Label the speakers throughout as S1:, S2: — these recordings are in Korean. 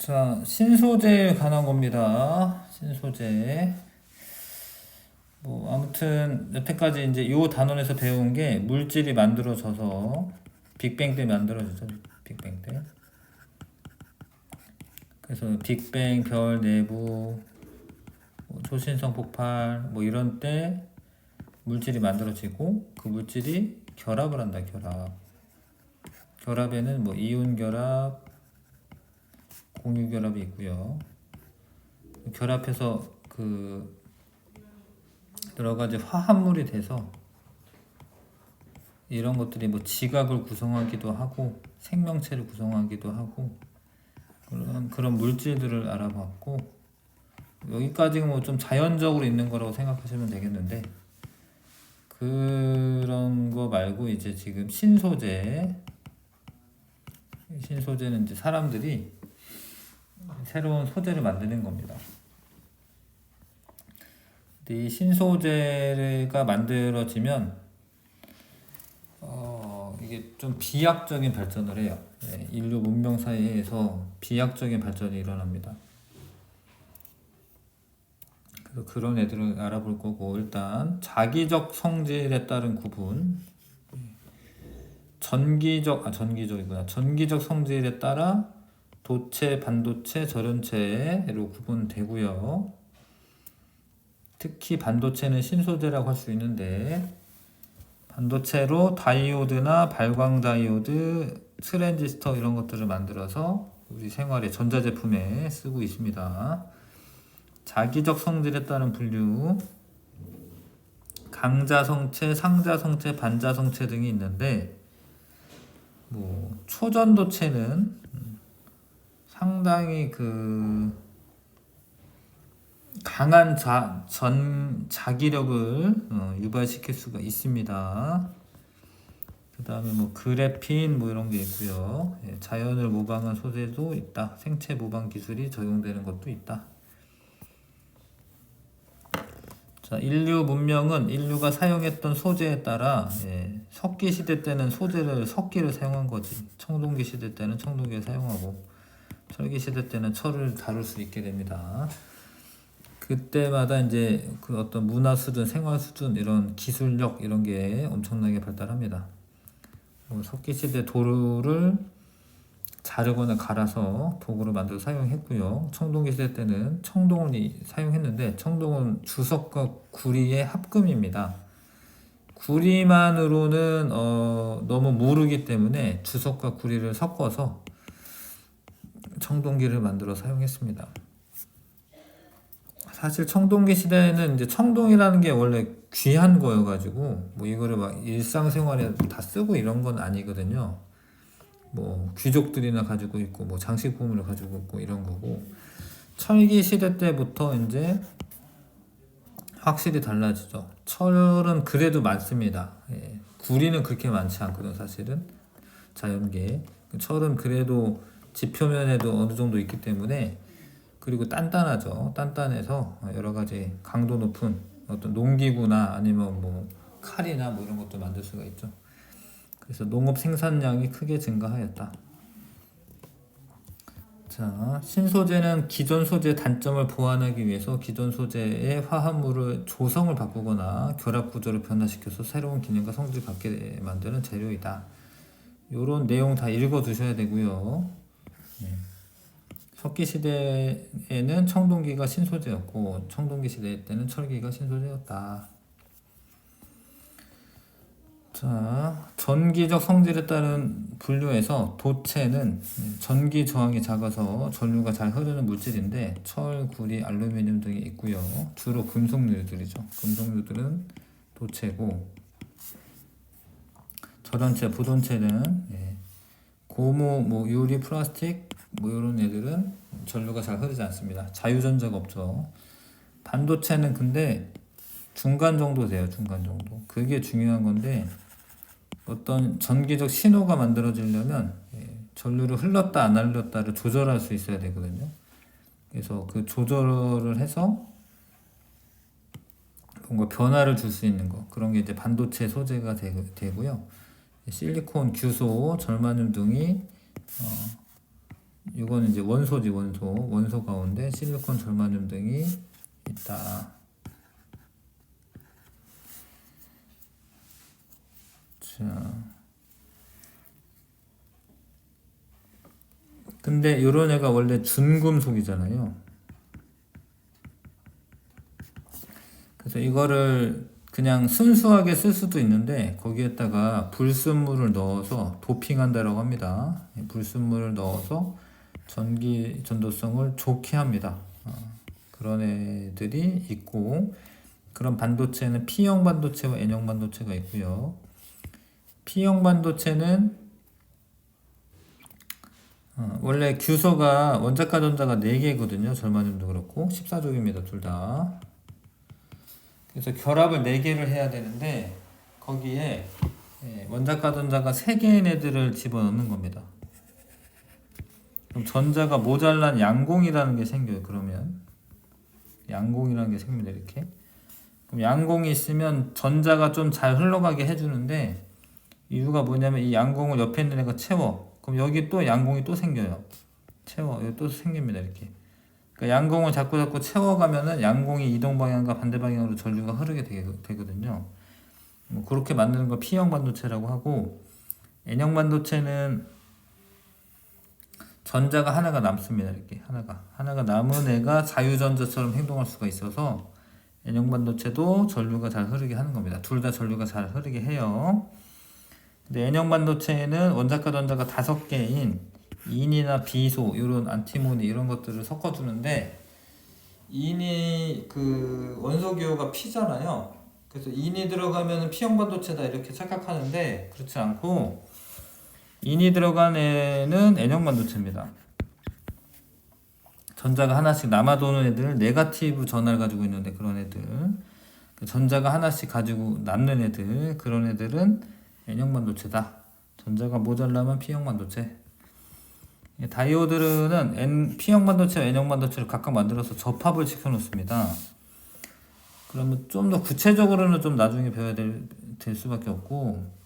S1: 자, 신소재에 관한 겁니다. 신소재. 뭐 아무튼 여태까지 이제 요 단원에서 배운 게 물질이 만들어져서 빅뱅 때 만들어지죠. 빅뱅 때. 그래서 빅뱅, 별 내부, 뭐 초신성 폭발 뭐 이런 때 물질이 만들어지고 그 물질이 결합을 한다. 결합. 결합에는 뭐 이온 결합, 공유 결합이 있고요. 결합해서 그 여러 가지 화합물이 돼서 이런 것들이 뭐 지각을 구성하기도 하고 생명체를 구성하기도 하고 그런 물질들을 알아봤고, 여기까지는 뭐 좀 자연적으로 있는 거라고 생각하시면 되겠는데, 그런 거 말고 이제 지금 신소재는 이제 사람들이 새로운 소재를 만드는 겁니다. 근데 이 신소재가 만들어지면 이게 좀 비약적인 발전을 해요. 네, 인류 문명 사이에서 비약적인 발전이 일어납니다. 그래서 그런 애들을 알아볼 거고, 일단 자기적 성질에 따른 구분, 전기적 성질에 따라 도체, 반도체, 절연체로 구분되고요. 특히 반도체는 신소재라고 할 수 있는데, 반도체로 다이오드나 발광 다이오드, 트랜지스터 이런 것들을 만들어서 우리 생활의 전자제품에 쓰고 있습니다. 자기적 성질에 따른 분류, 강자성체, 상자성체, 반자성체 등이 있는데, 뭐 초전도체는 상당히 그 강한 자기력을 유발시킬 수가 있습니다. 그 다음에 뭐 그래핀 뭐 이런 게 있고요. 자연을 모방한 소재도 있다. 생체 모방 기술이 적용되는 것도 있다. 자, 인류 문명은 인류가 사용했던 소재에 따라 석기 시대 때는 석기를 사용한 거지. 청동기 시대 때는 청동기를 사용하고, 철기 시대 때는 철을 다룰 수 있게 됩니다. 그때마다 이제 그 어떤 문화 수준, 생활 수준, 이런 기술력 이런 게 엄청나게 발달합니다. 석기 시대 도루를 자르거나 갈아서 도구를 만들어 사용했고요. 청동기 시대 때는 청동을 사용했는데, 청동은 주석과 구리의 합금입니다. 구리만으로는 너무 무르기 때문에 주석과 구리를 섞어서 청동기를 만들어 사용했습니다. 사실 청동기 시대에는 이제 청동이라는 게 원래 귀한 거여가지고 뭐 이거를 막 일상생활에 다 쓰고 이런 건 아니거든요. 뭐 귀족들이나 가지고 있고 뭐 장식품을 가지고 있고 이런 거고, 철기 시대 때부터 이제 확실히 달라지죠. 철은 그래도 많습니다. 구리는 그렇게 많지 않거든 사실은. 자연계 철은 그래도 지표면에도 어느 정도 있기 때문에, 그리고 단단하죠. 단단해서 여러 가지 강도 높은 어떤 농기구나 아니면 뭐 칼이나 뭐 이런 것도 만들 수가 있죠. 그래서 농업 생산량이 크게 증가하였다. 자, 신소재는 기존 소재의 단점을 보완하기 위해서 기존 소재의 화합물을 조성을 바꾸거나 결합 구조를 변화시켜서 새로운 기능과 성질을 갖게 만드는 재료이다. 요런 내용 다 읽어 두셔야 되고요. 석기 시대에는 청동기가 신소재였고, 청동기 시대 때는 철기가 신소재였다. 자, 전기적 성질에 따른 분류에서 도체는 전기 저항이 작아서 전류가 잘 흐르는 물질인데, 철, 구리, 알루미늄 등이 있고요. 주로 금속류들이죠. 금속류들은 도체고, 절연체, 부돈체는 고무, 뭐 유리, 플라스틱 뭐 이런 애들은 전류가 잘 흐르지 않습니다. 자유전자가 없죠. 반도체는 근데 중간 정도 돼요. 중간 정도. 그게 중요한 건데, 어떤 전기적 신호가 만들어지려면 전류를 흘렀다 안 흘렀다를 조절할 수 있어야 되거든요. 그래서 그 조절을 해서 뭔가 변화를 줄 수 있는 거, 그런 게 이제 반도체 소재가 되고요. 실리콘, 규소, 절마늄 등이 이거는 이제 원소지, 원소 가운데 실리콘, 절마늄 등이 있다. 자, 근데 요런 애가 원래 준금속이잖아요. 그래서 이거를 그냥 순수하게 쓸 수도 있는데 거기에다가 불순물을 넣어서 도핑한다라고 합니다. 불순물을 넣어서 전기 전도성을 좋게 합니다. 그런 애들이 있고, 그런 반도체는 P형 반도체와 N형 반도체가 있고요. P형 반도체는 원래 규소가 원자과 전자가 4개거든요. 절마늄도 그렇고 14족입니다. 둘 다. 그래서 결합을 4개를 해야 되는데 거기에 원자과 전자가 3개인 애들을 집어넣는 겁니다. 그럼 전자가 모자란 양공이라는 게 생겨요. 그러면 양공이라는 게 생깁니다. 이렇게. 그럼 양공이 있으면 전자가 좀 잘 흘러가게 해주는데, 이유가 뭐냐면 이 양공을 옆에 있는 애가 채워. 그럼 여기 또 양공이 또 생겨요. 채워. 여기 또 생깁니다. 이렇게. 그러니까 양공을 자꾸 채워가면은 양공이 이동 방향과 반대 방향으로 전류가 흐르게 되거든요. 뭐 그렇게 만드는 거 P형 반도체라고 하고, N형 반도체는 전자가 하나가 남습니다. 이렇게 하나가 남은 애가 자유전자처럼 행동할 수가 있어서 N형 반도체도 전류가 잘 흐르게 하는 겁니다. 둘 다 전류가 잘 흐르게 해요. 근데 N형 반도체에는 원자과 전자가 5개인 인이나 비소, 이런 안티모니 이런 것들을 섞어주는데, 인이 그 원소 기호가 P잖아요. 그래서 인이 들어가면 P형 반도체다 이렇게 착각하는데 그렇지 않고, 인이 들어간 애는 N형 반도체입니다. 전자가 하나씩 남아도는 애들, 네가티브 전하를 가지고 있는데 그런 애들, 전자가 하나씩 가지고 남는 애들, 그런 애들은 N형 반도체다. 전자가 모자라면 P형 반도체. 다이오드는 P형 반도체와 N형 반도체를 각각 만들어서 접합을 시켜 놓습니다. 그러면 좀 더 구체적으로는 좀 나중에 배워야 될 수밖에 없고,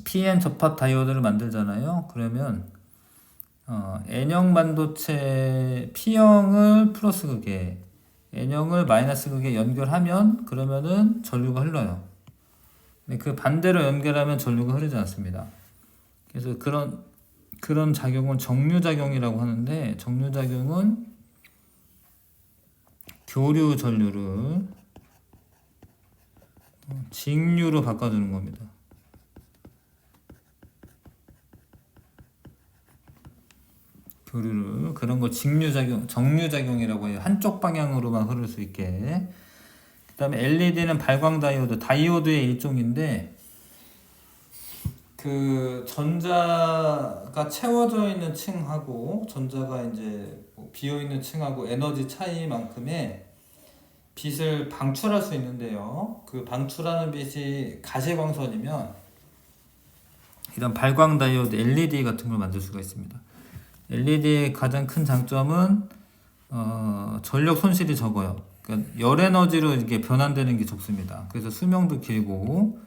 S1: PN 접합 다이오드를 만들잖아요. 그러면 N형 반도체 P형을 플러스 극에, N형을 마이너스 극에 연결하면 그러면은 전류가 흘러요. 근데 그 반대로 연결하면 전류가 흐르지 않습니다. 그래서 그런 작용은 정류작용이라고 하는데, 정류작용은 교류 전류를 직류로 바꿔주는 겁니다. 교류를, 그런 거 직류작용, 정류작용이라고 해요. 한쪽 방향으로만 흐를 수 있게. 그 다음에 LED는 발광 다이오드, 다이오드의 일종인데, 그 전자가 채워져 있는 층하고 전자가 이제 비어 있는 층하고 에너지 차이만큼의 빛을 방출할 수 있는데요. 그 방출하는 빛이 가시광선이면 이런 발광 다이오드 LED 같은 걸 만들 수가 있습니다. LED의 가장 큰 장점은 전력 손실이 적어요. 그러니까 열 에너지로 이렇게 변환되는 게 적습니다. 그래서 수명도 길고,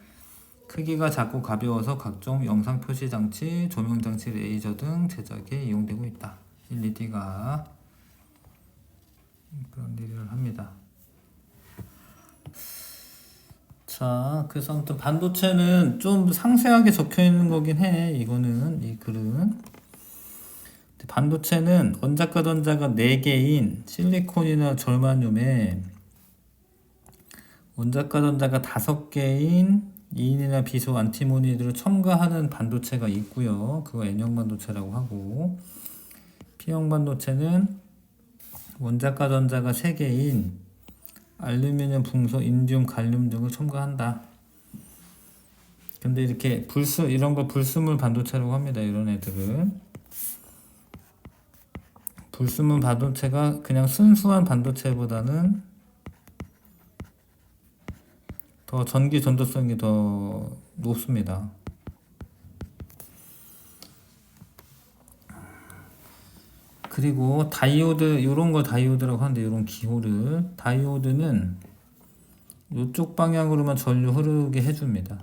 S1: 크기가 작고 가벼워서 각종 영상 표시 장치, 조명 장치, 레이저 등 제작에 이용되고 있다. LED가 그런 일을 합니다. 자, 그래서 아무튼 반도체는 좀 상세하게 적혀 있는 거긴 해. 이거는, 이 글은. 반도체는 원자과 전자가 4개인 실리콘이나 절마늄에 원자과 전자가 5개인 인이나 비소, 안티모니들을 첨가하는 반도체가 있고요. 그거 N형 반도체라고 하고, P형 반도체는 원자과 전자가 3개인 알루미늄, 붕소, 인디움, 갈륨 등을 첨가한다. 근데 이렇게 이런 거 불순물 반도체라고 합니다. 이런 애들은. 불순물 반도체가 그냥 순수한 반도체보다는 더 전기 전도성이 더 높습니다. 그리고 다이오드, 이런 거 다이오드라고 하는데, 이런 기호를, 다이오드는 이쪽 방향으로만 전류 흐르게 해줍니다.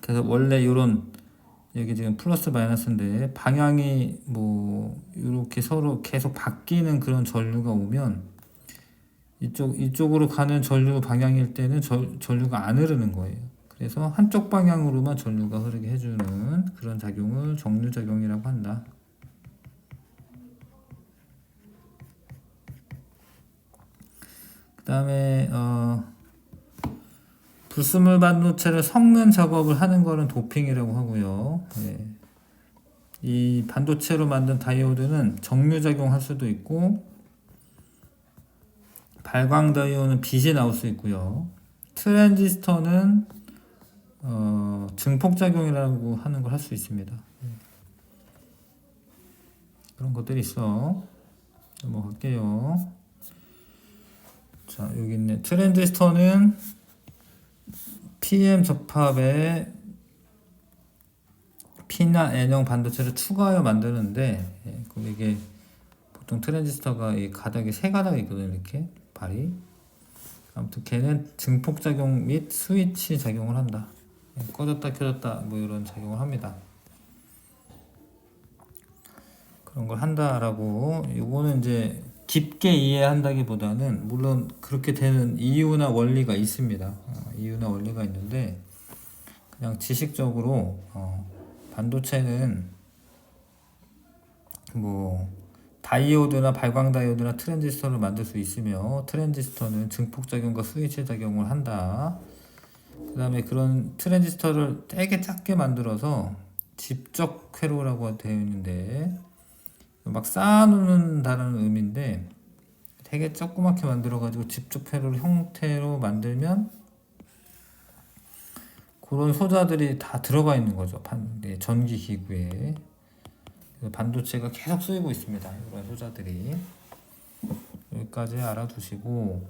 S1: 그래서 원래 요런 여기 지금 플러스 마이너스인데 방향이 뭐 이렇게 서로 계속 바뀌는 그런 전류가 오면 이쪽으로 가는 전류 방향일 때는 전류가 안 흐르는 거예요. 그래서 한쪽 방향으로만 전류가 흐르게 해주는 그런 작용을 정류작용이라고 한다. 그 다음에 불순물 반도체를 섞는 작업을 하는 거는 도핑이라고 하고요. 예. 이 반도체로 만든 다이오드는 정류작용할 수도 있고 발광 다이오드는 빛이 나올 수 있고요. 트랜지스터는 증폭작용이라고 하는 걸 할 수 있습니다. 그런 것들이 있어. 넘어갈게요. 자, 여기 있네. 트랜지스터는 PM 접합에 P나 N형 반도체를 추가하여 만드는데, 그럼 이게 보통 트랜지스터가 이 가닥이 세 가닥이 있거든요. 이렇게 발이. 아무튼 걔는 증폭작용 및 스위치 작용을 한다. 꺼졌다 켜졌다 뭐 이런 작용을 합니다. 그런 걸 한다라고. 요거는 이제 깊게 이해한다기보다는 물론 그렇게 되는 이유나 원리가 있습니다. 이유나 원리가 있는데 그냥 지식적으로 반도체는 뭐 다이오드나 발광 다이오드나 트랜지스터를 만들 수 있으며 트랜지스터는 증폭작용과 스위치 작용을 한다. 그 다음에 그런 트랜지스터를 되게 작게 만들어서 집적 회로라고 되어 있는데 막 쌓아놓는다는 의미인데 되게 조그맣게 만들어가지고 집적 회로 형태로 만들면 그런 소자들이 다 들어가 있는 거죠. 전기 기구에. 반도체가 계속 쓰이고 있습니다. 이런 소자들이. 여기까지 알아두시고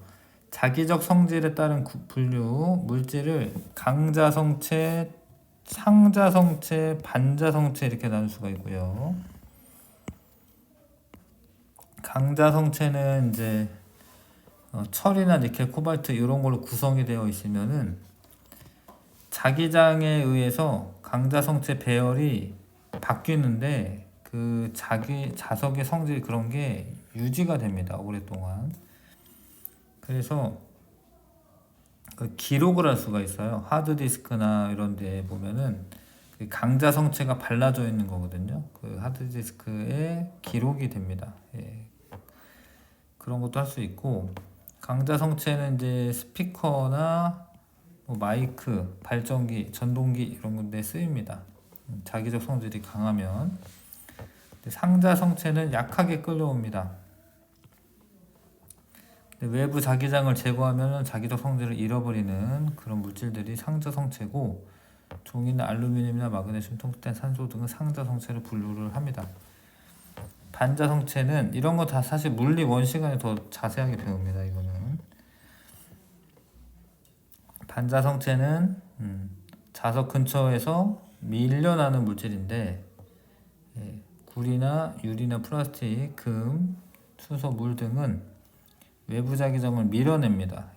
S1: 자기적 성질에 따른 분류 물질을 강자성체, 상자성체, 반자성체 이렇게 나눌 수가 있고요. 강자성체는 이제 철이나 니켈, 코발트 이런 걸로 구성이 되어 있으면은 자기장에 의해서 강자성체 배열이 바뀌는데 그 자석의 성질 그런 게 유지가 됩니다. 오랫동안. 그래서 그 기록을 할 수가 있어요. 하드디스크나 이런 데 보면은 그 강자 성체가 발라져 있는 거거든요. 그 하드디스크에 기록이 됩니다. 예. 그런 것도 할 수 있고 강자 성체는 이제 스피커나 뭐 마이크, 발전기, 전동기 이런 건데 쓰입니다. 자기적 성질이 강하면. 상자 성체는 약하게 끌려옵니다. 외부 자기장을 제거하면 자기적 성질을 잃어버리는 그런 물질들이 상자 성체고 종이나 알루미늄이나 마그네슘, 퉁sten, 산소 등은 상자 성체로 분류를 합니다. 반자 성체는 이런 거 다 사실 물리 1시간에 더 자세하게 배웁니다. 이거는 반자 성체는 자석 근처에서 밀려나는 물질인데 구리나 유리나 플라스틱, 금, 수소, 물 등은 외부 자기장을 밀어냅니다.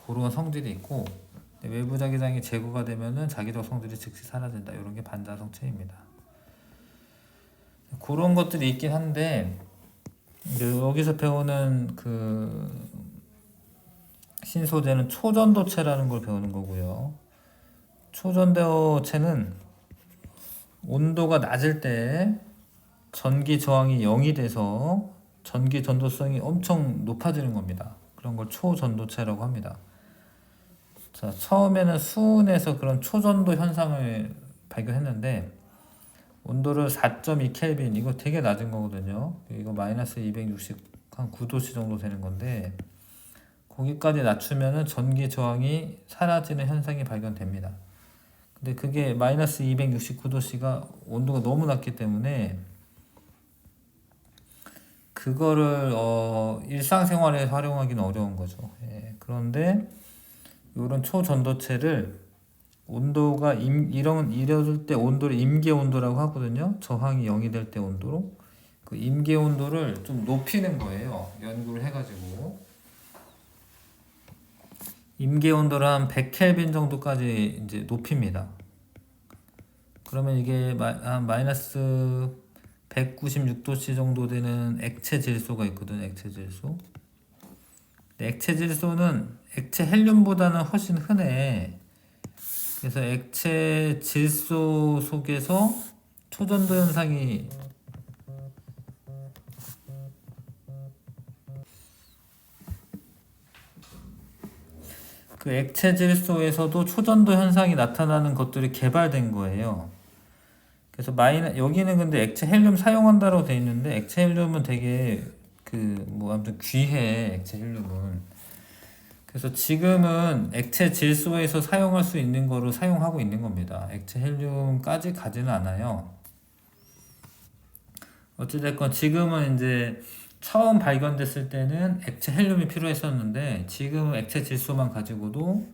S1: 그런 성질이 있고 외부 자기장이 제거가 되면은 자기적 성질이 즉시 사라진다. 이런 게 반자 성체입니다. 그런 것들이 있긴 한데 여기서 배우는 그 신소재는 초전도체라는 걸 배우는 거고요. 초전도체는 온도가 낮을 때 전기 저항이 0이 돼서 전기 전도성이 엄청 높아지는 겁니다. 그런 걸 초전도체라고 합니다. 자, 처음에는 수은에서 그런 초전도 현상을 발견했는데 온도를 4.2 켈빈 이거 되게 낮은 거거든요. 이거 마이너스 260 한 9도씨 정도 되는 건데 거기까지 낮추면은 전기 저항이 사라지는 현상이 발견됩니다. 근데 그게 마이너스 269도씨가 온도가 너무 낮기 때문에 그거를 일상생활에서 활용하기는 어려운 거죠. 그런데 이런 초전도체를 온도가 이럴 때 온도를 임계 온도라고 하거든요. 저항이 0이 될 때 온도로 그 임계 온도를 좀 높이는 거예요. 연구를 해가지고 임계 온도를 한 100켈빈 정도까지 이제 높입니다. 그러면 이게 한 마이너스 196도씨 정도 되는 액체 질소가 있거든. 액체 질소. 액체 질소는 액체 헬륨보다는 훨씬 흔해. 그래서 액체 질소 속에서 초전도 현상이 그 액체 질소에서도 초전도 현상이 나타나는 것들이 개발된 거예요. 그래서 여기는 근데 액체 헬륨 사용한다고 돼 있는데 액체 헬륨은 되게 아무튼 귀해. 액체 헬륨은. 그래서 지금은 액체 질소에서 사용할 수 있는 거로 사용하고 있는 겁니다. 액체 헬륨까지 가지는 않아요. 어찌됐건 지금은 이제 처음 발견됐을 때는 액체 헬륨이 필요했었는데 지금은 액체 질소만 가지고도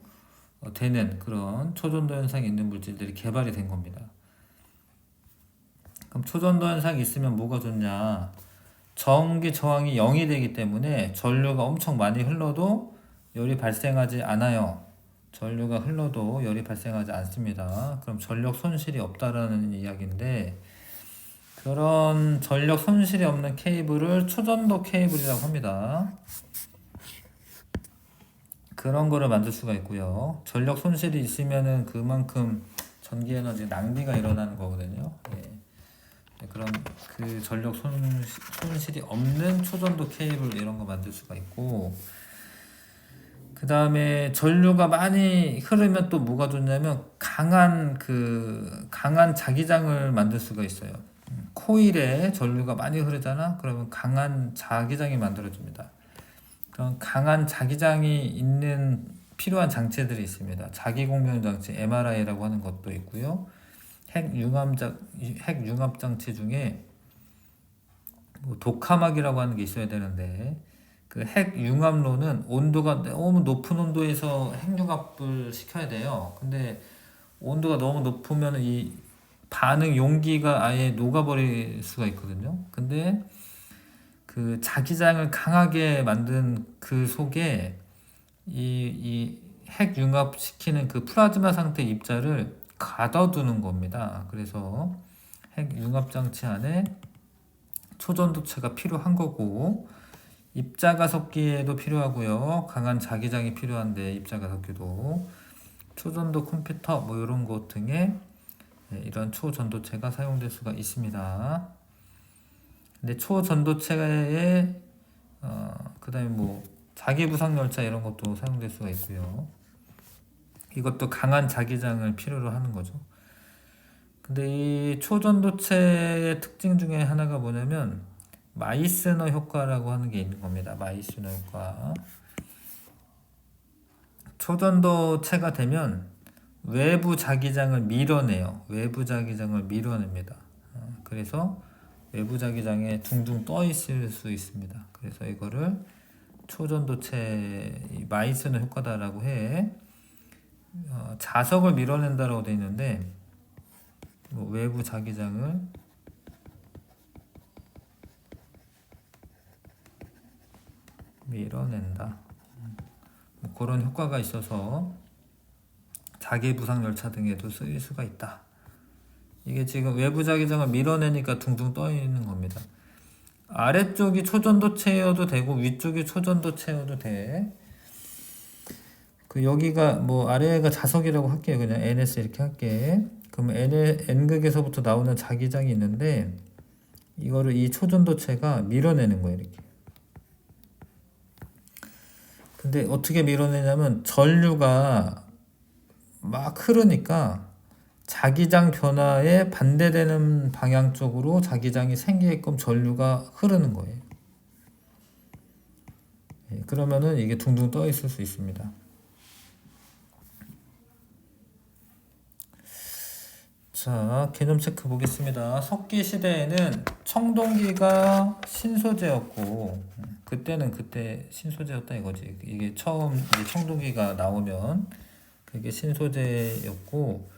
S1: 되는 그런 초전도 현상이 있는 물질들이 개발이 된 겁니다. 그럼 초전도 현상이 있으면 뭐가 좋냐? 전기 저항이 0이 되기 때문에 전류가 엄청 많이 흘러도 열이 발생하지 않아요. 전류가 흘러도 열이 발생하지 않습니다. 그럼 전력 손실이 없다라는 이야기인데 그런 전력 손실이 없는 케이블을 초전도 케이블이라고 합니다. 그런 거를 만들 수가 있고요. 전력 손실이 있으면은 그만큼 전기 에너지 낭비가 일어나는 거거든요. 그럼 그 전력 손실이 없는 초전도 케이블 이런 거 만들 수가 있고 그 다음에 전류가 많이 흐르면 또 뭐가 좋냐면 강한 자기장을 만들 수가 있어요. 코일에 전류가 많이 흐르잖아. 그러면 강한 자기장이 만들어집니다. 그런 강한 자기장이 있는 필요한 장치들이 있습니다. 자기공명 장치 MRI라고 하는 것도 있고요. 핵융합 장치 중에 독화막이라고 하는 게 있어야 되는데 그 핵융합로는 온도가 너무 높은 온도에서 핵융합을 시켜야 돼요. 근데 온도가 너무 높으면 이 반응 용기가 아예 녹아버릴 수가 있거든요. 근데 그 자기장을 강하게 만든 그 속에 이 핵융합 시키는 그 플라즈마 상태 입자를 가둬두는 겁니다. 그래서 핵융합 장치 안에 초전도체가 필요한 거고 입자가 섞기에도 필요하고요. 강한 자기장이 필요한데 입자가 섞기도 초전도 컴퓨터 뭐 이런 것 등에 이런 초전도체가 사용될 수가 있습니다. 근데 초전도체에 그다음에 뭐 자기부상 열차 이런 것도 사용될 수가 있고요. 이것도 강한 자기장을 필요로 하는 거죠. 근데 이 초전도체의 특징 중에 하나가 뭐냐면 마이스너 효과라고 하는 게 있는 겁니다. 마이스너 효과. 초전도체가 되면 외부 자기장을 밀어내요. 외부 자기장을 밀어냅니다. 그래서 외부 자기장에 둥둥 떠 있을 수 있습니다. 그래서 이거를 초전도체 마이스너 효과다라고 해. 자석을 밀어낸다라고 되어 있는데 외부 자기장을 밀어낸다. 뭐 그런 효과가 있어서 자기부상 열차 등에도 쓰일 수가 있다. 이게 지금 외부 자기장을 밀어내니까 둥둥 떠 있는 겁니다. 아래쪽이 초전도체여도 되고 위쪽이 초전도체여도 돼. 여기가 뭐 아래가 자석이라고 할게요. 그냥 NS 이렇게 할게. 그럼 N극에서부터 나오는 자기장이 있는데 이거를 이 초전도체가 밀어내는 거예요. 이렇게. 근데 어떻게 밀어내냐면 전류가 막 흐르니까 자기장 변화에 반대되는 방향 쪽으로 자기장이 생기게끔 전류가 흐르는 거예요. 그러면은 이게 둥둥 떠 있을 수 있습니다. 자, 개념 체크 보겠습니다. 석기 시대에는 청동기가 신소재였고, 그때는 그때 신소재였다 이거지. 이게 처음 이제 청동기가 나오면 그게 신소재였고,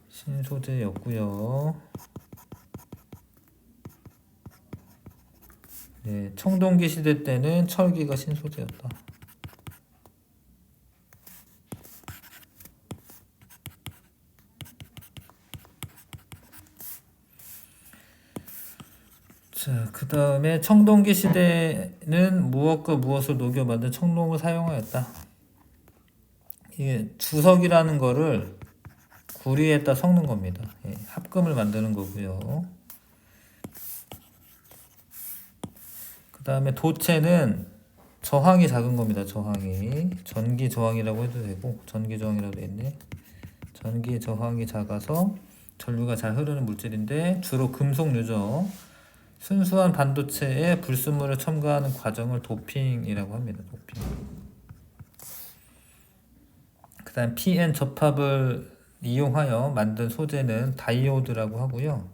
S1: 신소재였고요. 네, 청동기 시대 때는 철기가 신소재였다. 자, 그 다음에 청동기 시대는 무엇과 무엇을 녹여 만든 청동을 사용하였다. 이게 주석이라는 거를 구리에다 섞는 겁니다. 예, 합금을 만드는 거고요. 그 다음에 도체는 저항이 작은 겁니다. 저항이 전기 저항이라고 해도 되고, 전기 저항이라고 했네. 전기 저항이 작아서 전류가 잘 흐르는 물질인데 주로 금속류죠. 순수한 반도체에 불순물을 첨가하는 과정을 도핑이라고 합니다. 도핑. 그 다음 PN 접합을 이용하여 만든 소재는 다이오드라고 하고요.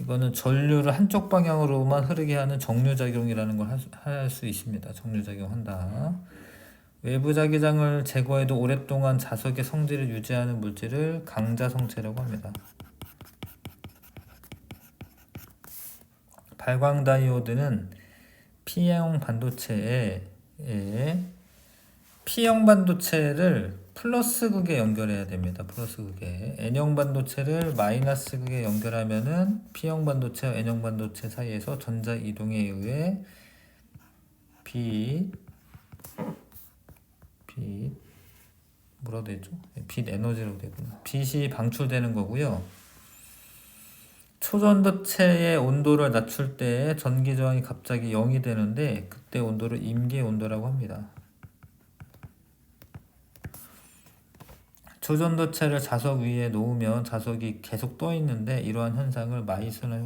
S1: 이거는 전류를 한쪽 방향으로만 흐르게 하는 정류작용이라는 걸 할 수 있습니다. 정류작용한다. 외부 자기장을 제거해도 오랫동안 자석의 성질을 유지하는 물질을 강자성체라고 합니다. 발광다이오드는 P형 반도체에 P형 반도체를 플러스 극에 연결해야 됩니다. 플러스 극에. N형 반도체를 마이너스 극에 연결하면은 P형 반도체와 N형 반도체 사이에서 전자 이동에 의해 빛 뭐라고 되죠? 빛 에너지라고 되구나. 빛이 방출되는 거고요. 초전도체의 온도를 낮출 때 전기 저항이 갑자기 0이 되는데 그때 온도를 임계 온도라고 합니다. 초전도체를 자석 위에 놓으면 자석이 계속 떠 있는데 이러한 현상을 마이스너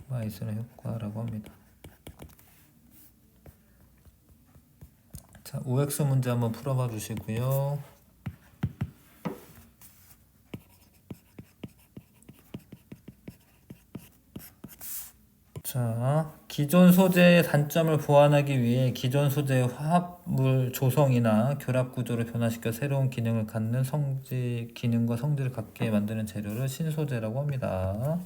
S1: 효과라고 합니다. 자, OX 문제 한번 풀어봐 주시고요. 자, 기존 소재의 단점을 보완하기 위해 기존 소재의 화합물 조성이나 결합 구조를 변화시켜 새로운 기능을 갖는 기능과 성질을 갖게 만드는 재료를 신소재라고 합니다.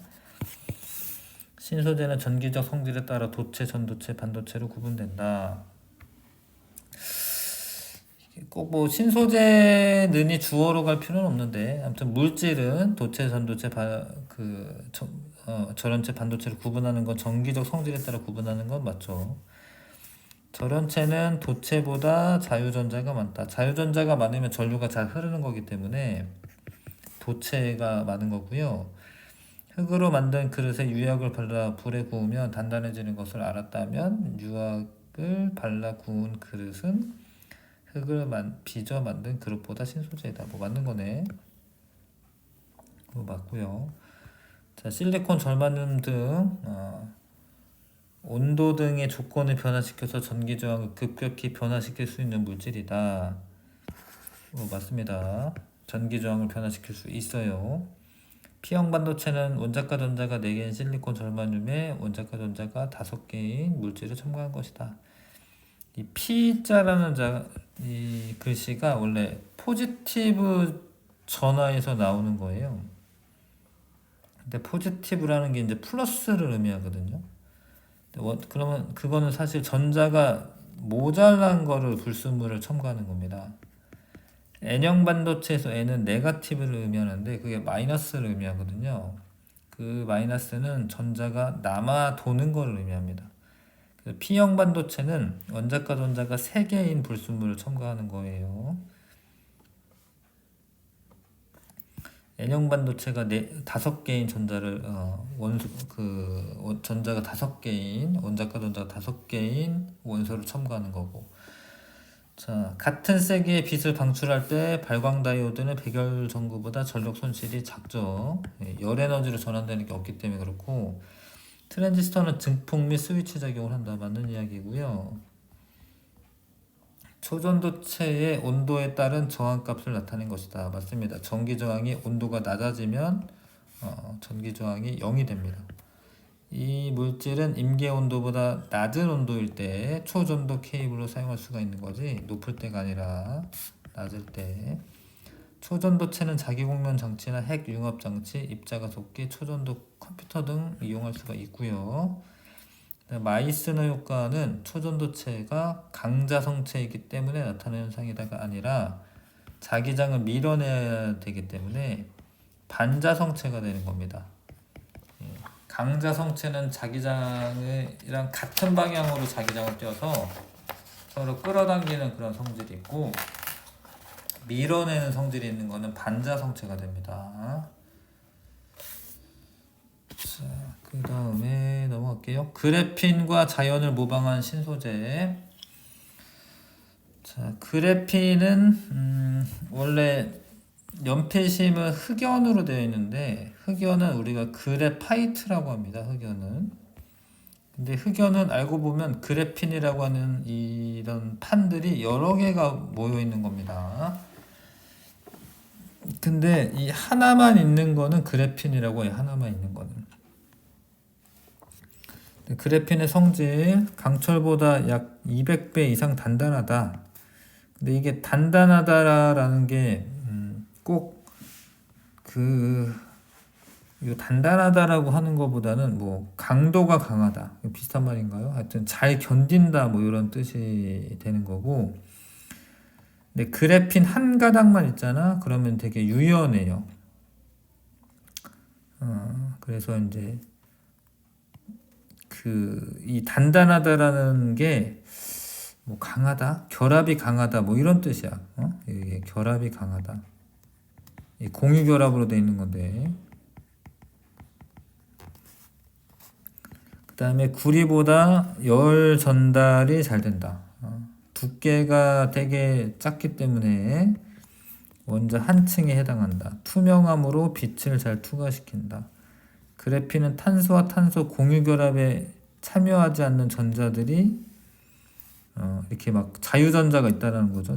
S1: 신소재는 전기적 성질에 따라 도체, 전도체, 반도체로 구분된다. 꼭 뭐 신소재는이 주어로 갈 필요는 없는데 아무튼 물질은 도체, 전도체, 절연체, 반도체를 구분하는 건 전기적 성질에 따라 구분하는 건 맞죠. 절연체는 도체보다 자유전자가 많다. 자유전자가 많으면 전류가 잘 흐르는 거기 때문에 도체가 많은 거고요. 흑으로 만든 그릇에 유약을 발라 불에 구우면 단단해지는 것을 알았다면 유약을 발라 구운 그릇은 흙을 빚어 만든 그릇보다 신소재이다. 뭐 맞는 거네. 그거 맞고요. 자, 실리콘, 절마름 등 온도 등의 조건을 변화시켜서 전기 저항을 급격히 변화시킬 수 있는 물질이다. 맞습니다. 전기 저항을 변화시킬 수 있어요. P형 반도체는 원자과 전자가 4개인 실리콘 절마듐에 원자과 전자가 5개인 물질을 첨가한 것이다. 이 P자라는 이 글씨가 원래 포지티브 전화에서 나오는 거예요. 근데 포지티브라는 게 이제 플러스를 의미하거든요. 그러면 그거는 사실 전자가 모자란 거를 불순물을 첨가하는 겁니다. N형 반도체에서 N은 네거티브를 의미하는데 그게 마이너스를 의미하거든요. 그 마이너스는 전자가 남아 도는 걸 의미합니다. P형 반도체는 원자과 전자가 3개인 불순물을 첨가하는 거예요. N형 반도체가 5개인 전자를 전자가 5개인 원자과 전자가 5개인 원소를 첨가하는 거고. 자, 같은 세기의 빛을 방출할 때 발광 다이오드는 백열 전구보다 전력 손실이 작죠. 열 에너지로 전환되는 게 없기 때문에 그렇고, 트랜지스터는 증폭 및 스위치 작용을 한다. 맞는 이야기고요. 초전도체의 온도에 따른 저항값을 나타낸 것이다. 맞습니다. 전기 저항이 온도가 낮아지면 전기 저항이 0이 됩니다. 이 물질은 임계 온도보다 낮은 온도일 때 초전도 케이블로 사용할 수가 있는 거지 높을 때가 아니라 낮을 때. 초전도체는 자기공명 장치나 핵 융합 장치, 입자가속기, 초전도 컴퓨터 등 이용할 수가 있고요. 마이스너 효과는 초전도체가 강자성체이기 때문에 나타나는 현상이다가 아니라 자기장을 밀어내야 되기 때문에 반자성체가 되는 겁니다. 강자성체는 자기장이랑 같은 방향으로 자기장을 띄어서 서로 끌어당기는 그런 성질이 있고, 밀어내는 성질이 있는 거는 반자성체가 됩니다. 자, 그 다음에 넘어갈게요. 그래핀과 자연을 모방한 신소재. 자, 그래핀은 원래 연필심은 흑연으로 되어 있는데, 흑연은 우리가 그래파이트라고 합니다. 흑연은. 근데 흑연은 알고 보면 그래핀이라고 하는 이런 판들이 여러 개가 모여 있는 겁니다. 근데 이 하나만 있는 거는 그래핀이라고 해요. 하나만 있는 거는. 그래핀의 성질, 강철보다 약 200배 이상 단단하다. 근데 이게 단단하다라는 게 꼭 이 단단하다라고 하는 것보다는 뭐 강도가 강하다, 비슷한 말인가요? 하여튼 잘 견딘다, 뭐 이런 뜻이 되는 거고. 근데 그래핀 한 가닥만 있잖아. 그러면 되게 유연해요. 그래서 이제 이 단단하다라는 게 뭐 강하다, 결합이 강하다, 뭐 이런 뜻이야. 이게 결합이 강하다. 이 공유 결합으로 되어 있는 건데. 그 다음에 구리보다 열 전달이 잘 된다. 두께가 되게 작기 때문에 원자 한 층에 해당한다. 투명함으로 빛을 잘 투과시킨다. 그래핀은 탄소와 탄소 공유 결합에 참여하지 않는 전자들이 이렇게 막 자유전자가 있다라는 거죠.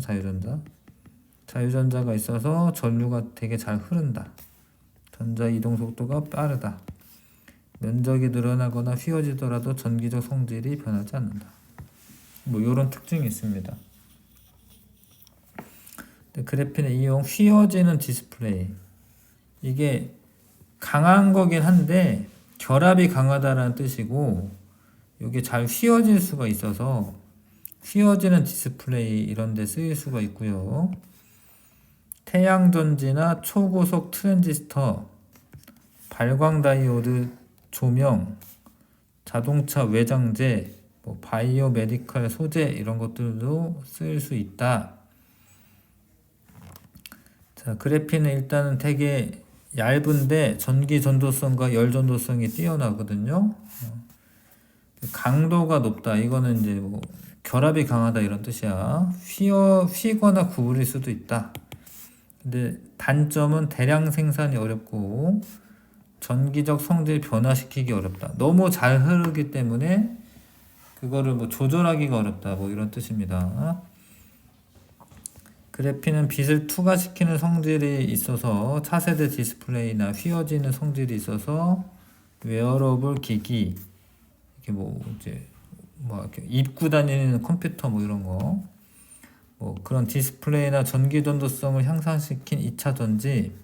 S1: 자유전자가 있어서 전류가 되게 잘 흐른다. 전자 이동 속도가 빠르다. 면적이 늘어나거나 휘어지더라도 전기적 성질이 변하지 않는다. 뭐 이런 특징이 있습니다. 그래핀의 이용, 휘어지는 디스플레이. 이게 강한 거긴 한데 결합이 강하다라는 뜻이고, 이게 잘 휘어질 수가 있어서 휘어지는 디스플레이 이런 데 쓰일 수가 있고요. 태양전지나 초고속 트랜지스터, 발광 다이오드, 조명, 자동차 외장재, 뭐 바이오 메디컬 소재 이런 것들도 쓰일 수 있다. 자, 그래핀은 일단은 되게 얇은데 전기 전도성과 열 전도성이 뛰어나거든요. 강도가 높다. 이거는 이제 뭐 결합이 강하다 이런 뜻이야. 휘거나 구부릴 수도 있다. 근데 단점은 대량 생산이 어렵고 전기적 성질 변화시키기 어렵다. 너무 잘 흐르기 때문에 그거를 뭐 조절하기가 어렵다. 뭐 이런 뜻입니다. 그래핀은 빛을 투과시키는 성질이 있어서 차세대 디스플레이나 휘어지는 성질이 있어서 웨어러블 기기, 이렇게 뭐 이제 뭐 이렇게 입고 다니는 컴퓨터 뭐 이런 거, 뭐 그런 디스플레이나 전기 전도성을 향상시킨 2차 전지,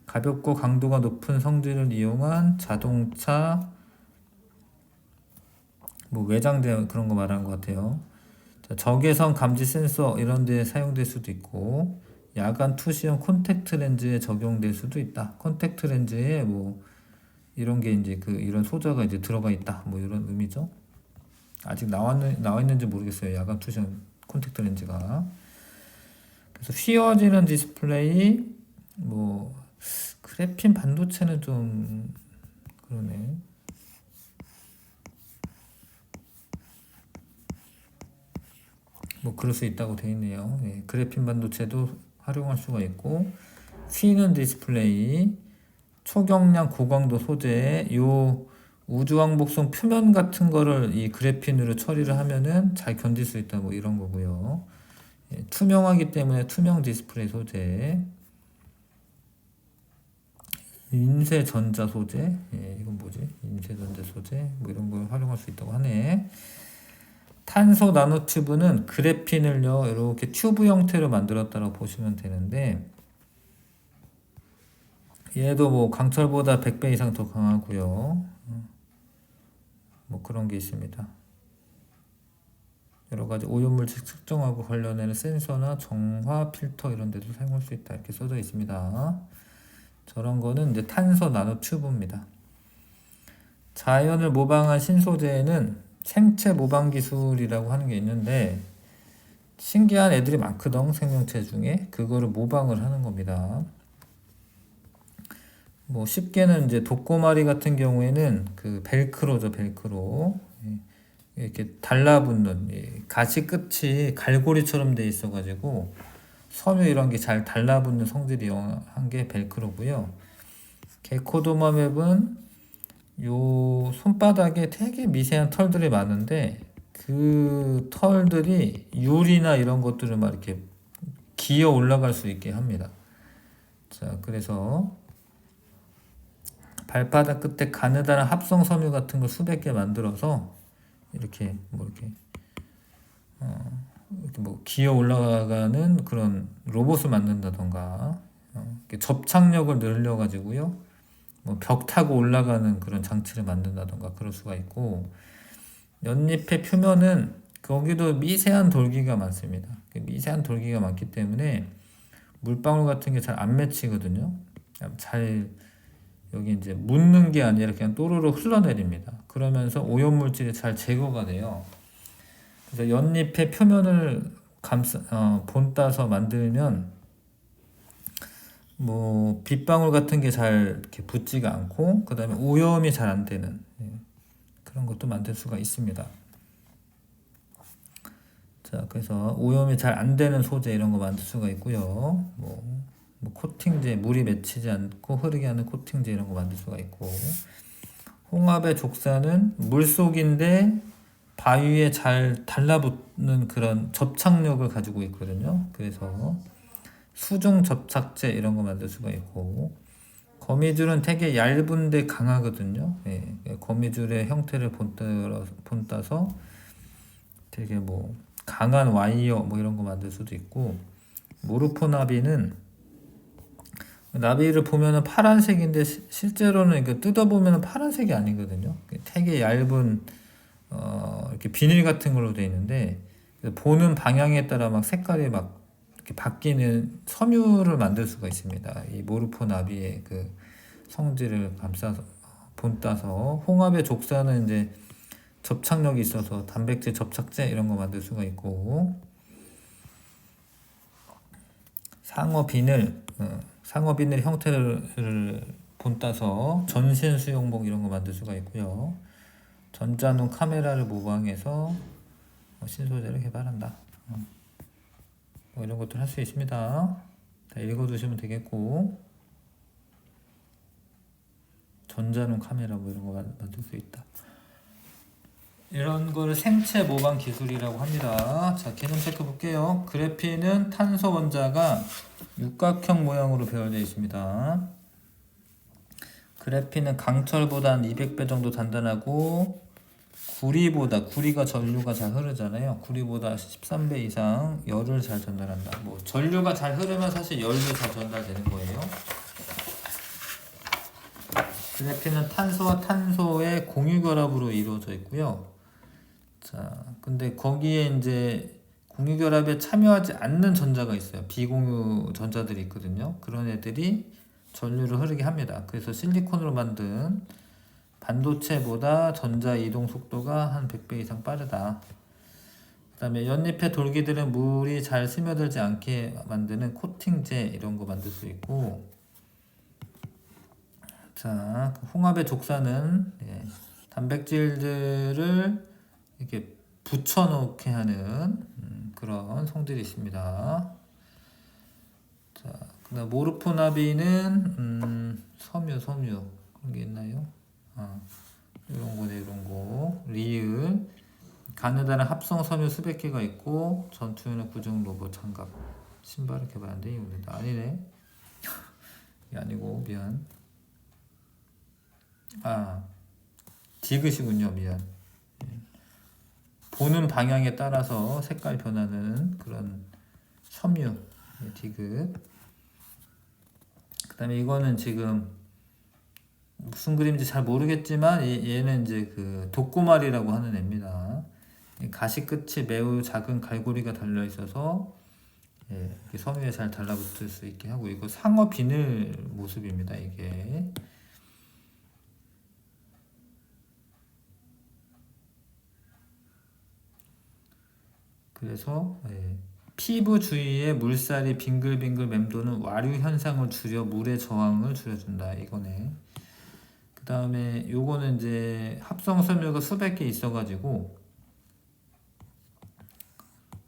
S1: 가볍고 강도가 높은 성질을 이용한 자동차 뭐 외장재 그런 거 말하는 것 같아요. 자, 적외선 감지 센서 이런 데 사용될 수도 있고, 야간 투시형 콘택트 렌즈에 적용될 수도 있다. 콘택트 렌즈에 뭐 이런 게 이제 이런 소자가 이제 들어가 있다. 뭐 이런 의미죠. 아직 나와 있는지 모르겠어요. 야간 투시형 콘택트 렌즈가. 그래서 휘어지는 디스플레이, 뭐 그래핀 반도체는 좀 그러네. 뭐 그럴 수 있다고 되어 있네요. 예, 그래핀 반도체도 활용할 수가 있고, 휘는 디스플레이, 초경량 고강도 소재, 요 우주왕복선 표면 같은 거를 이 그래핀으로 처리를 하면은 잘 견딜 수 있다. 뭐 이런 거고요. 예, 투명하기 때문에 투명 디스플레이 소재, 인쇄 전자 소재, 예, 이건 뭐지? 인쇄 전자 소재, 뭐 이런 걸 활용할 수 있다고 하네. 탄소 나노튜브는 그래핀을요 이렇게 튜브 형태로 만들었다고 보시면 되는데, 얘도 뭐 강철보다 100배 이상 더 강하고요. 뭐 그런 게 있습니다. 여러 가지 오염물질 측정하고 관련해는 센서나 정화 필터 이런 데도 사용할 수 있다 이렇게 써져 있습니다. 저런 거는 이제 탄소 나노 튜브입니다. 자연을 모방한 신소재에는 생체 모방 기술이라고 하는 게 있는데 신기한 애들이 많거든. 생명체 중에 그거를 모방을 하는 겁니다. 뭐 쉽게는 이제 독고마리 같은 경우에는 그 벨크로죠, 벨크로. 이렇게 달라붙는 가시 끝이 갈고리처럼 돼 있어가지고 섬유 이런 게 잘 달라붙는 성질이 한 게 벨크로고요. 게코도마맵은 요 손바닥에 되게 미세한 털들이 많은데 그 털들이 유리나 이런 것들을 막 이렇게 기어 올라갈 수 있게 합니다. 자, 그래서 발바닥 끝에 가느다란 합성 섬유 같은 걸 수백 개 만들어서 이렇게 이렇게 뭐 기어 올라가는 그런 로봇을 만든다던가 이렇게 접착력을 늘려 가지고요. 뭐 벽 타고 올라가는 그런 장치를 만든다던가 그럴 수가 있고 연잎의 표면은 거기도 미세한 돌기가 많습니다. 미세한 돌기가 많기 때문에 물방울 같은 게 잘 안 맺히거든요. 잘 여기 이제 묻는 게 아니라 그냥 또르르 흘러내립니다. 그러면서 오염물질이 잘 제거가 돼요. 그래서 연잎의 표면을 본따서 만들면 뭐 빗방울 같은 게 잘 이렇게 붙지가 않고 그 다음에 오염이 잘 안 되는 그런 것도 만들 수가 있습니다. 자, 그래서 오염이 잘 안 되는 소재 이런 거 만들 수가 있고요. 뭐 코팅제, 물이 맺히지 않고 흐르게 하는 코팅제 이런 거 만들 수가 있고 홍합의 족사는 물속인데 바위에 잘 달라붙는 그런 접착력을 가지고 있거든요. 그래서 수중 접착제 이런 거 만들 수가 있고 거미줄은 되게 얇은데 강하거든요. 거미줄의 형태를 본따서 되게 뭐 강한 와이어 뭐 이런 거 만들 수도 있고 모르포나비는 나비를 보면은 파란색인데 실제로는 이거 뜯어보면 파란색이 아니거든요. 되게 얇은 이렇게 비닐 같은 걸로 되어 있는데 보는 방향에 따라 막 색깔이 막 이렇게 바뀌는 섬유를 만들 수가 있습니다. 이 모르포나비의 그 성질을 본따서 홍합의 족사는 이제 접착력이 있어서 단백질 접착제 이런 거 만들 수가 있고 상어 비늘 형태를 본따서 전신 수영복 이런 거 만들 수가 있고요. 전자눈 카메라를 모방해서 신소재를 개발한다. 뭐 이런 것들 할 수 있습니다. 다 읽어두시면 되겠고 전자눈 카메라 뭐 이런 거 만들 수 있다. 이런 거를 생체 모방 기술이라고 합니다. 자, 개념 체크 볼게요. 그래핀은 탄소 원자가 육각형 모양으로 배열되어 있습니다. 그래핀은 강철보다 한 200배 정도 단단하고 구리가 전류가 잘 흐르잖아요. 구리보다 13배 이상 열을 잘 전달한다. 뭐 전류가 잘 흐르면 사실 열도 잘 전달되는 거예요. 그래핀은 탄소와 탄소의 공유 결합으로 이루어져 있고요. 자, 근데 거기에 이제 공유 결합에 참여하지 않는 전자가 있어요. 비공유 전자들이 있거든요. 그런 애들이 전류를 흐르게 합니다. 그래서 실리콘으로 만든 반도체보다 전자 이동 속도가 한 100배 이상 빠르다. 그 다음에 연잎의 돌기들은 물이 잘 스며들지 않게 만드는 코팅제 이런 거 만들 수 있고 자, 홍합의 족사는 단백질들을 이렇게 붙여놓게 하는 그런 성질이 있습니다. 자, 그다음 모르포나비는 섬유 그런 게 있나요? 이런 거네, 이런 거. 리을 가느다란 합성 섬유 수백 개가 있고 전투용의 구정 로봇 장갑 신발을 개발한데 이거는 아니네. 이게 아니고 미안. 디귿이군요. 미안. 보는 방향에 따라서 색깔 변하는 그런 섬유 디귿. 그다음에 이거는 지금 무슨 그림인지 잘 모르겠지만 얘는 이제 그 독고말이라고 하는 애입니다. 가시 끝이 매우 작은 갈고리가 달려 있어서 이렇게 섬 위에 잘 달라붙을 수 있게 하고, 이거 상어 비늘 모습입니다. 이게 그래서 피부 주위에 물살이 빙글빙글 맴도는 와류 현상을 줄여 물의 저항을 줄여준다. 이거네. 그 다음에 요거는 이제 합성 섬유가 수백 개 있어가지고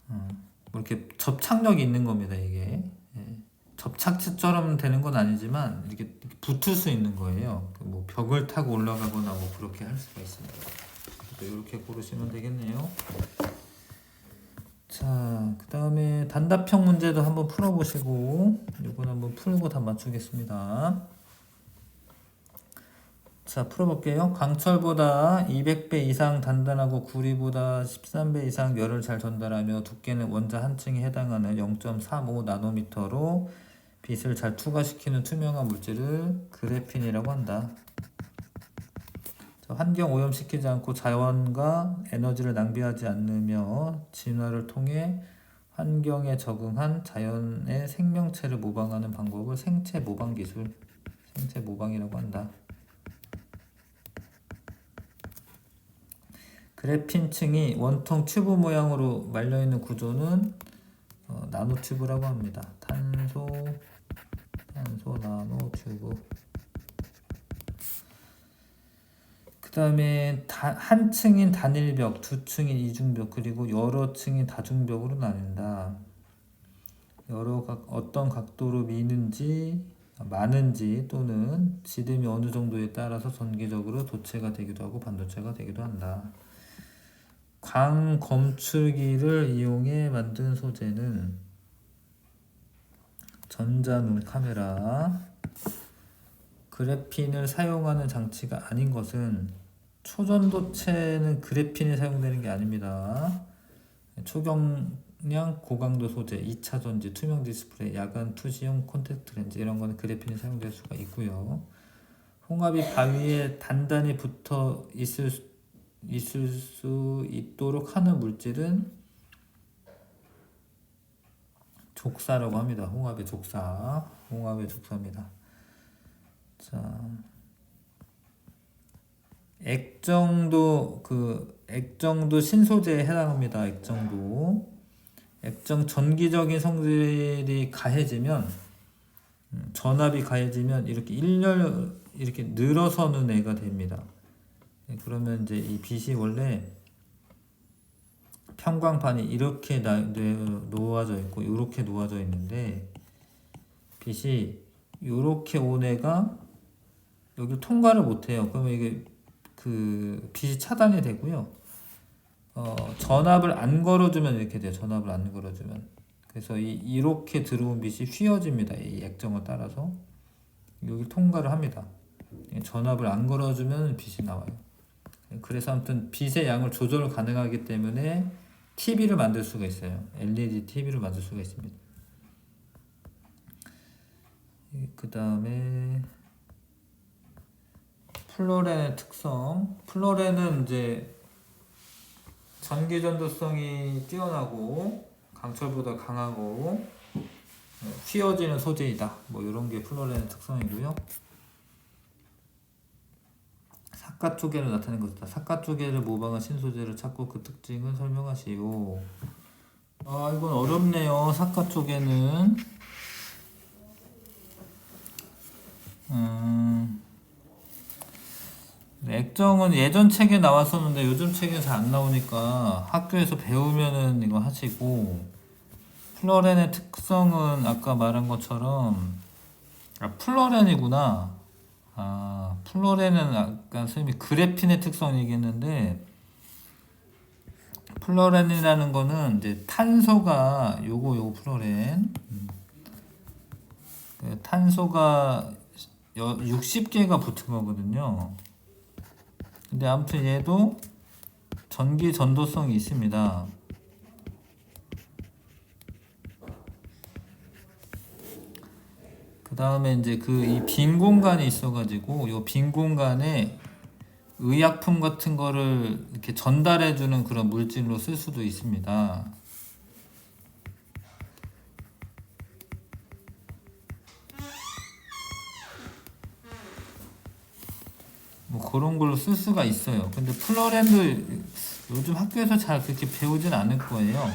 S1: 뭐 이렇게 접착력이 있는 겁니다. 이게 접착제처럼 되는 건 아니지만 이렇게 붙을 수 있는 거예요. 뭐 벽을 타고 올라가거나 뭐 그렇게 할 수가 있습니다. 이렇게 고르시면 되겠네요. 자, 그 다음에 단답형 문제도 한번 풀어보시고, 이건 한번 풀고 다 맞추겠습니다. 자, 풀어볼게요. 강철보다 200배 이상 단단하고 구리보다 13배 이상 열을 잘 전달하며 두께는 원자 한 층에 해당하는 0.35 나노미터로 빛을 잘 투과시키는 투명한 물질을 그래핀이라고 한다. 환경 오염시키지 않고 자원과 에너지를 낭비하지 않으며 진화를 통해 환경에 적응한 자연의 생명체를 모방하는 방법을 생체 모방 기술, 생체 모방이라고 한다. 그래핀층이 원통 튜브 모양으로 말려있는 구조는 나노튜브라고 합니다. 탄소 나노튜브. 그 다음에 한 층인 단일벽, 두 층인 이중벽, 그리고 여러 층인 다중벽으로 나뉜다. 어떤 각도로 미는지, 많은지 또는 지름이 어느 정도에 따라서 전기적으로 도체가 되기도 하고 반도체가 되기도 한다. 광검출기를 이용해 만든 소재는 전자눈 카메라. 그래핀을 사용하는 장치가 아닌 것은 초전도체는 그래핀이 사용되는 게 아닙니다. 초경량 고강도 소재, 2차 전지, 투명 디스플레이, 야간 투시용 콘택트 렌즈 이런 거는 그래핀이 사용될 수가 있고요. 홍합이 바위에 단단히 붙어 있을 수 있도록 하는 물질은 족사라고 합니다. 홍합의 족사입니다. 자, 액정도 신소재에 해당합니다. 액정 전기적인 성질이 가해지면, 전압이 가해지면 이렇게 이렇게 늘어서는 애가 됩니다. 그러면 이제 이 빛이 원래 평광판이 이렇게 놓아져 있고 이렇게 놓아져 있는데, 빛이 이렇게 온 애가 여기 통과를 못해요. 그러면 이게 그 빛이 차단이 되고요. 전압을 안 걸어주면 이렇게 돼요. 전압을 안 걸어주면. 그래서 이렇게 들어온 빛이 휘어집니다. 이 액정을 따라서 여기 통과를 합니다. 전압을 안 걸어주면 빛이 나와요. 그래서 아무튼 빛의 양을 조절 가능하기 때문에 TV를 만들 수가 있어요. LED TV를 만들 수가 있습니다. 그 다음에 플로렌의 특성. 플로렌은 이제 전기 전도성이 뛰어나고 강철보다 강하고 휘어지는 소재이다. 뭐 이런 게 플로렌의 특성이고요. 삿갓조개를 나타낸 것이다. 삿갓조개를 모방한 신소재를 찾고 그 특징을 설명하시오. 이건 어렵네요. 삿갓조개는 액정은 예전 책에 나왔었는데 요즘 책에 잘 안 나오니까 학교에서 배우면은 이거 하시고, 플로렌의 특성은 아까 말한 것처럼 플로렌이구나. 플로렌은 아까 선생님이 그래핀의 특성 얘기했는데, 플로렌이라는 거는 이제 탄소가 요거 플로렌. 탄소가 60개가 붙은 거거든요. 근데 아무튼 얘도 전기 전도성이 있습니다. 그 다음에 이제 그 이 빈 공간이 있어가지고 이 빈 공간에 의약품 같은 거를 이렇게 전달해주는 그런 물질로 쓸 수도 있습니다. 뭐 그런 걸로 쓸 수가 있어요. 근데 플로렌도 요즘 학교에서 잘 그렇게 배우진 않을 거예요.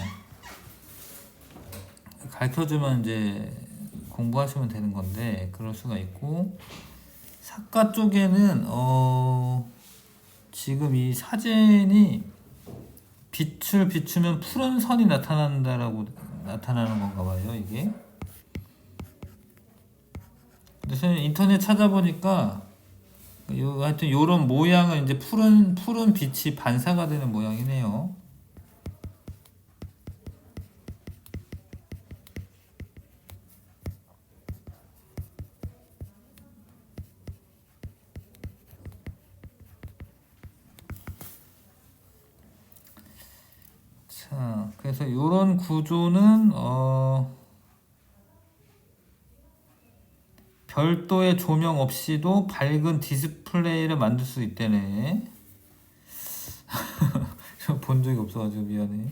S1: 가르쳐주면 이제 공부하시면 되는 건데 그럴 수가 있고, 사과 쪽에는 지금 이 사진이 빛을 비추면 푸른 선이 나타나는 건가 봐요, 이게. 근데 저는 인터넷 찾아보니까 하여튼 요런 모양은 이제 푸른 빛이 반사가 되는 모양이네요. 자, 그래서 요런 구조는 별도의 조명 없이도 밝은 디스플레이를 만들 수 있다네. 본 적이 없어가지고 미안해.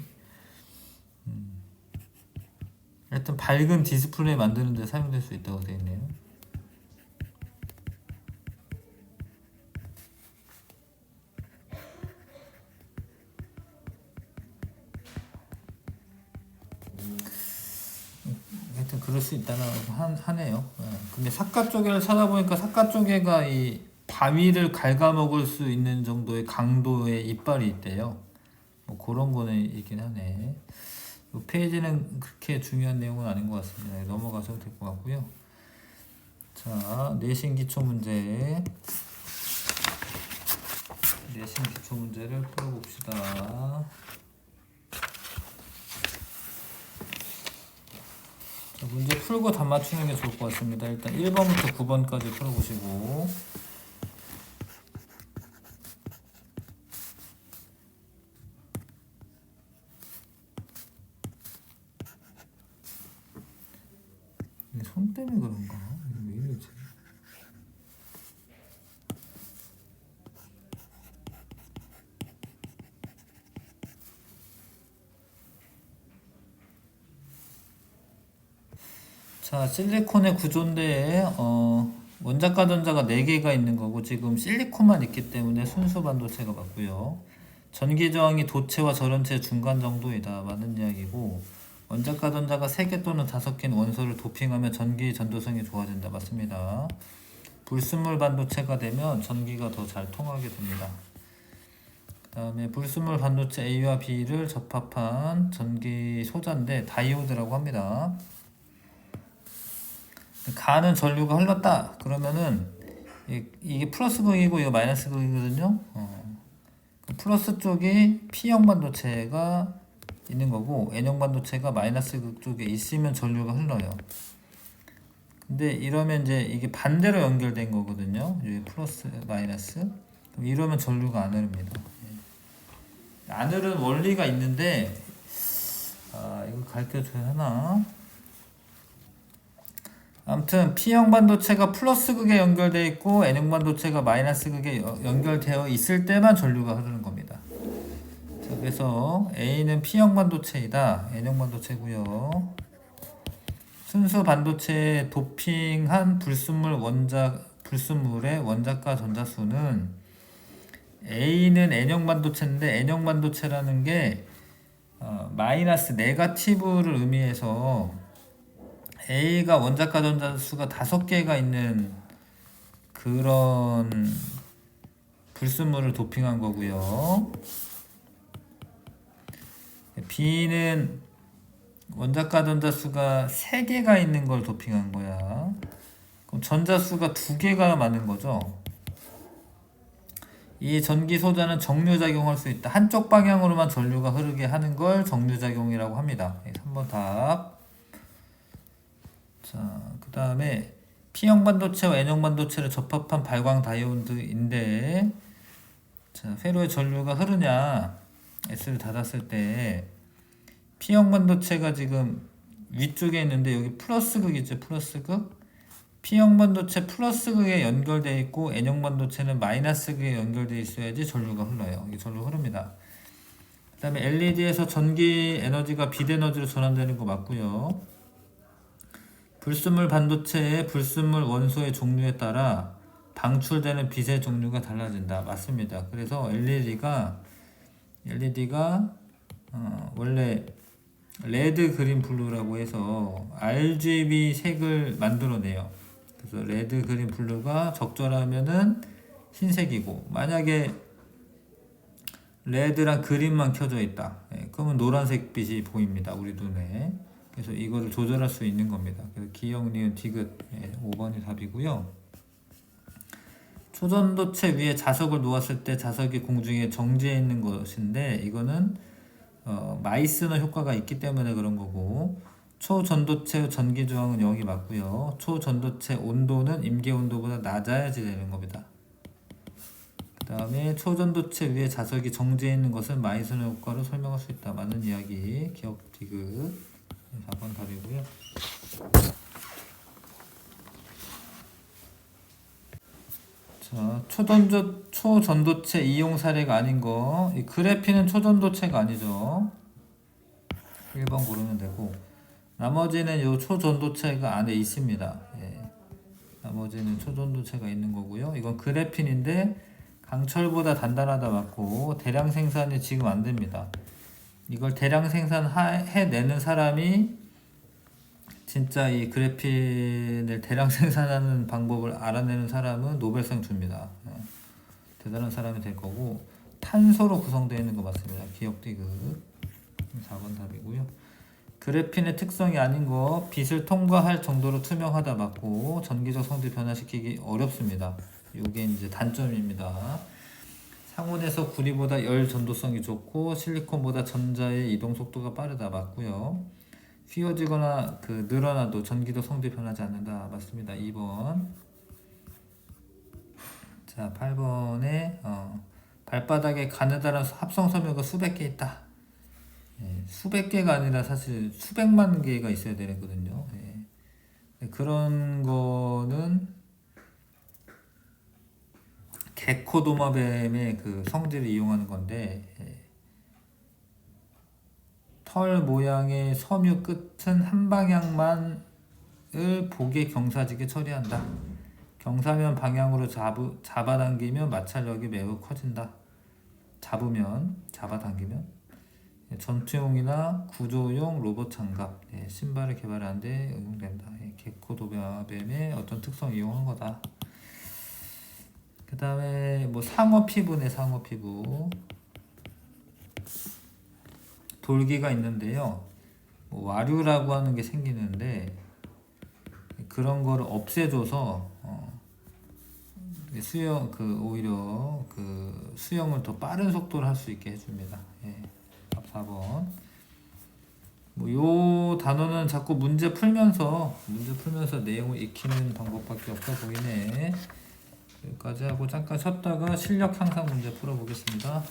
S1: 하여튼 밝은 디스플레이 만드는 데 사용될 수 있다고 되어 있네요. 하여튼 그럴 수 있다고 하네요. 근데 사과 쪼개를 찾아보니까 사과 쪼개가 이 바위를 갉아먹을 수 있는 정도의 강도의 이빨이 있대요. 뭐 그런 거는 있긴 하네. 이 페이지는 그렇게 중요한 내용은 아닌 것 같습니다. 넘어가셔도 될 것 같고요. 자, 내신 기초 문제. 내신 기초 문제를 풀어봅시다. 자, 문제 풀고 답 맞추는 게 좋을 것 같습니다. 일단 1번부터 9번까지 풀어보시고. 손 때문에 그런가? 왜 이러지? 자, 실리콘의 구조인데 원자과 전자가 4개가 있는 거고 지금 실리콘만 있기 때문에 순수 반도체가 맞고요. 전기 저항이 도체와 저런체 중간 정도이다. 맞는 이야기고, 원자과 전자가 3개 또는 5개인 원소를 도핑하면 전기 전도성이 좋아진다. 맞습니다. 불순물 반도체가 되면 전기가 더 잘 통하게 됩니다. 그 다음에 불순물 반도체 A와 B를 접합한 전기 소자인데 다이오드라고 합니다. 가는 전류가 흘렀다 그러면은 이게 플러스 극이고 이거 마이너스 극이거든요. 플러스 쪽이 P형 반도체가 있는 거고 N형 반도체가 마이너스 극 쪽에 있으면 전류가 흘러요. 근데 이러면 이제 이게 반대로 연결된 거거든요. 여기 플러스 마이너스. 그럼 이러면 전류가 안 흐릅니다. 안 흐르는 원리가 있는데 이거 가르쳐줘야 하나? 아무튼 P형 반도체가 플러스 극에 연결되어 있고 N형 반도체가 마이너스 극에 연결되어 있을 때만 전류가 흐르는 겁니다. 자, 그래서 A는 P형 반도체이다. N형 반도체고요. 순수 반도체에 도핑한 불순물의 원자과 전자수는 A는 N형 반도체인데 N형 반도체라는 게 마이너스 네거티브를 의미해서 A가 원자과 전자수가 5개가 있는 그런 불순물을 도핑한 거고요. B는 원자과 전자수가 3개가 있는 걸 도핑한 거야. 그럼 전자수가 2개가 많은 거죠. 이 전기 소자는 정류작용할 수 있다. 한쪽 방향으로만 전류가 흐르게 하는 걸 정류작용이라고 합니다. 3번 답. 자, 그 다음에 P형 반도체와 N형 반도체를 접합한 발광 다이오드인데, 자, 회로에 전류가 흐르냐, S를 닫았을 때 P형 반도체가 지금 위쪽에 있는데 여기 플러스 극이죠. 플러스 극. P형 반도체 플러스 극에 연결되어 있고 N형 반도체는 마이너스 극에 연결되어 있어야지 전류가 흘러요. 이게 전류 흐릅니다. 그 다음에 LED에서 전기 에너지가 빛 에너지로 전환되는 거 맞고요. 불순물 반도체의 불순물 원소의 종류에 따라 방출되는 빛의 종류가 달라진다. 맞습니다. 그래서 LED가 원래 레드, 그린, 블루라고 해서 RGB 색을 만들어내요. 그래서 레드, 그린, 블루가 적절하면은 흰색이고, 만약에 레드랑 그린만 켜져 있다. 그러면 노란색 빛이 보입니다. 우리 눈에. 그래서 이거를 조절할 수 있는 겁니다. 그래서 기역, 니은, 디귿 5번이 답이고요. 초전도체 위에 자석을 놓았을 때 자석이 공중에 정지해 있는 것인데 이거는 마이스너 효과가 있기 때문에 그런 거고, 초전도체 전기 저항은 여기 맞고요. 초전도체 온도는 임계 온도보다 낮아야지 되는 겁니다. 그 다음에 초전도체 위에 자석이 정지해 있는 것은 마이스너 효과로 설명할 수 있다. 맞는 이야기. 기억 디귿 4번 답이고요. 자, 초전도체 이용 사례가 아닌 거. 이 그래핀은 초전도체가 아니죠. 1번 고르면 되고, 나머지는 요 초전도체가 안에 있습니다. 나머지는 초전도체가 있는 거고요. 이건 그래핀인데 강철보다 단단하다 맞고, 대량 생산이 지금 안 됩니다. 이걸 대량 생산해내는 사람이 진짜 이 그래핀을 대량 생산하는 방법을 알아내는 사람은 노벨상 줍니다. 대단한 사람이 될 거고, 탄소로 구성되어 있는 거 맞습니다. 기억 디귿 4번 답이고요. 그래핀의 특성이 아닌 거, 빛을 통과할 정도로 투명하다 맞고, 전기적 성질 변화시키기 어렵습니다. 이게 이제 단점입니다. 상온에서 구리보다 열 전도성이 좋고 실리콘보다 전자의 이동 속도가 빠르다 맞고요. 휘어지거나 늘어나도 전기도 성질 변하지 않는다. 맞습니다. 2번. 자, 8번에 발바닥에 가느다란 합성 섬유가 수백 개 있다. 수백 개가 아니라 사실 수백만 개가 있어야 되거든요. 그런 거는 게코도마뱀의 그 성질을 이용하는 건데, 털 모양의 섬유 끝은 한 방향만을 보게 경사지게 처리한다. 경사면 방향으로 잡아당기면 마찰력이 매우 커진다. 잡아당기면. 전투용이나 구조용 로봇 장갑, 신발을 개발하는 데 응용된다. 게코도마뱀의 어떤 특성을 이용한 거다. 그 다음에 뭐 상어 피부네. 상어 피부. 돌기가 있는데요. 뭐 와류라고 하는 게 생기는데 그런 거를 없애줘서 오히려 수영을 더 빠른 속도로 할 수 있게 해줍니다. 4번. 뭐 요 단어는 자꾸 문제 풀면서 내용을 익히는 방법밖에 없어 보이네. 여기까지 하고 잠깐 쉬었다가 실력 향상 문제 풀어보겠습니다.